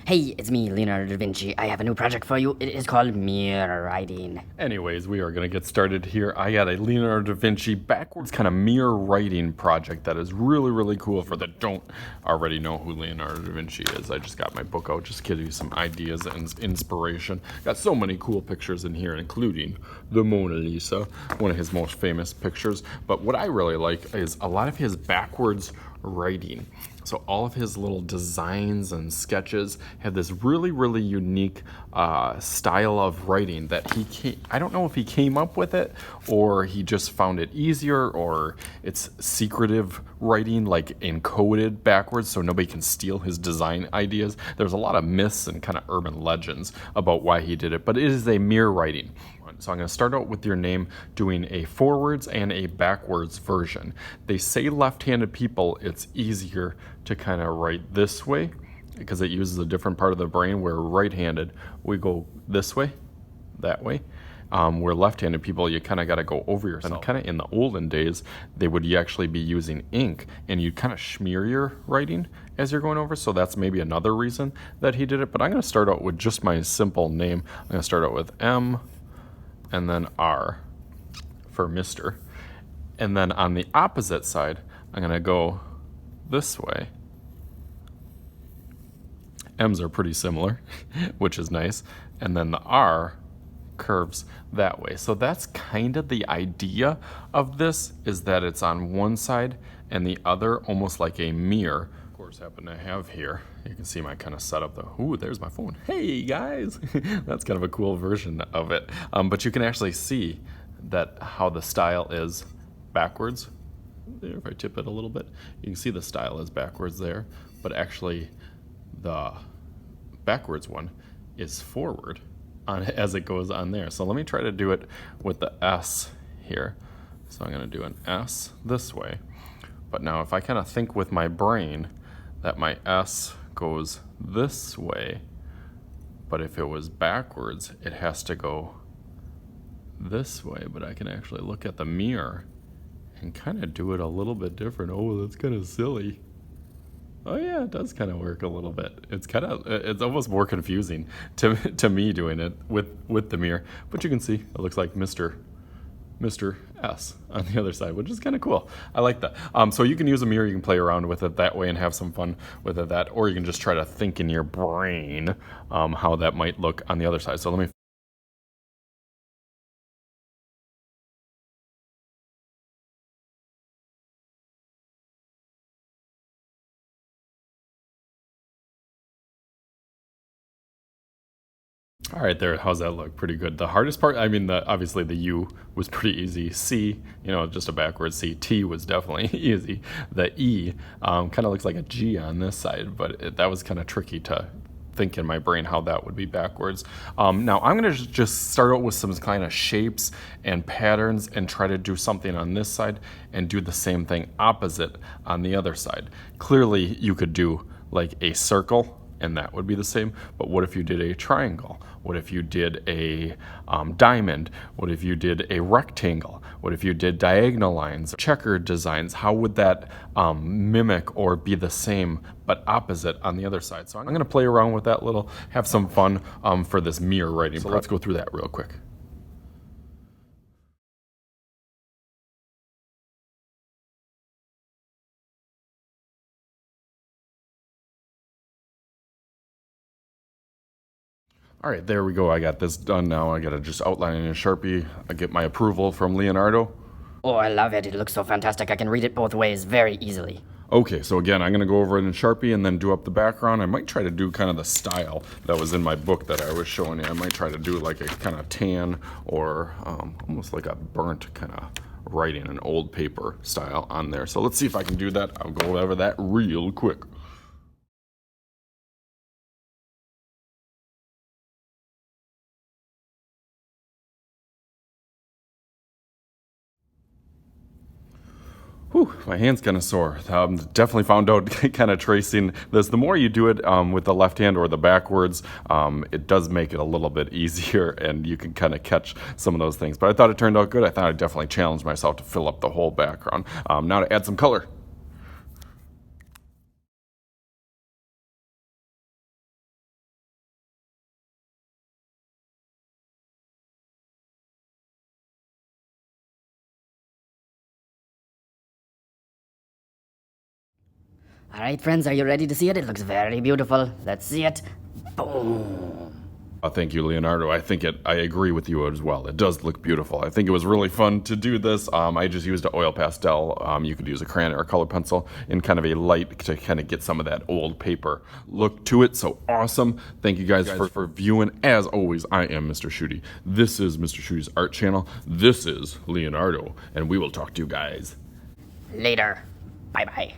Hey, it's me, Leonardo da Vinci. I have a new project for you. It is called mirror writing. Anyways, we are going to get started here. I got a Leonardo da Vinci backwards kind of mirror writing project that is really, really cool for the don't already know who Leonardo da Vinci is. I just got my book out just to give you some ideas and inspiration. Got so many cool pictures in here, including the Mona Lisa, one of his most famous pictures. But what I really like is a lot of his backwards writing. So all of his little designs and sketches have this really, really unique style of writing that I don't know if he came up with it or he just found it easier, or it's secretive writing, like encoded backwards so nobody can steal his design ideas. There's a lot of myths and kind of urban legends about why he did it, but it is a mirror writing. So I'm going to start out with your name doing a forwards and a backwards version. They say left-handed people, it's easier to kind of write this way because it uses a different part of the brain, where right-handed, we go this way, that way. Where left-handed people, you kind of got to go over yourself. And kind of in the olden days, they would actually be using ink, and you'd kind of smear your writing as you're going over. So that's maybe another reason that he did it. But I'm going to start out with just my simple name. I'm going to start out with M, and then R for Mr. And then on the opposite side, I'm going to go this way. M's are pretty similar, which is nice. And then the R curves that way. So that's kind of the idea of this, is that it's on one side and the other, almost like a mirror. Of course, happen to have here, you can see my kind of setup though. Ooh, there's my phone. Hey guys, that's kind of a cool version of it. But you can actually see that how the style is backwards. There, if I tip it a little bit, you can see the style is backwards there, but actually the backwards one is forward as it goes on there. So let me try to do it with the S here. So I'm going to do an S this way. But now if I kind of think with my brain that my S goes this way, but if it was backwards, it has to go this way. But I can actually look at the mirror and kind of do it a little bit different. Oh, that's kind of silly. Oh yeah, it does kind of work a little bit. It's almost more confusing to me doing it with the mirror. But you can see it looks like Mr. S on the other side, which is kind of cool. I like that. So you can use a mirror, you can play around with it that way and have some fun with it or you can just try to think in your brain how that might look on the other side. So let me. All right, there. How's that look? Pretty good. The hardest part, I mean, obviously the U was pretty easy. C, just a backwards C. T was definitely easy. The E kind of looks like a G on this side, but that was kind of tricky to think in my brain how that would be backwards. Now I'm going to just start out with some kind of shapes and patterns and try to do something on this side and do the same thing opposite on the other side. Clearly, you could do like a circle, and that would be the same. But what if you did a triangle? What if you did a diamond? What if you did a rectangle? What if you did diagonal lines, checkered designs? How would that mimic or be the same but opposite on the other side? So I'm going to play around with that have some fun for this mirror writing. So let's go through that real quick. All right, there we go. I got this done now. I got to just outline it in a Sharpie. I get my approval from Leonardo. Oh, I love it. It looks so fantastic. I can read it both ways very easily. Okay, so again, I'm going to go over it in Sharpie and then do up the background. I might try to do kind of the style that was in my book that I was showing you. I might try to do like a kind of tan or almost like a burnt kind of writing, an old paper style on there. So let's see if I can do that. I'll go over that real quick. Whew, my hand's kind of sore. Definitely found out kind of tracing this. The more you do it with the left hand or the backwards, it does make it a little bit easier and you can kind of catch some of those things. But I thought it turned out good. I thought I'd definitely challenge myself to fill up the whole background. Now to add some color. All right, friends, are you ready to see it? It looks very beautiful. Let's see it. Boom. Thank you, Leonardo. I agree with you as well. It does look beautiful. I think it was really fun to do this. I just used an oil pastel. You could use a crayon or a color pencil in kind of a light to kind of get some of that old paper look to it. So awesome. Thank you guys for viewing. As always, I am Mr. Shooty. This is Mr. Shooty's art channel. This is Leonardo, and we will talk to you guys Later. Bye-bye.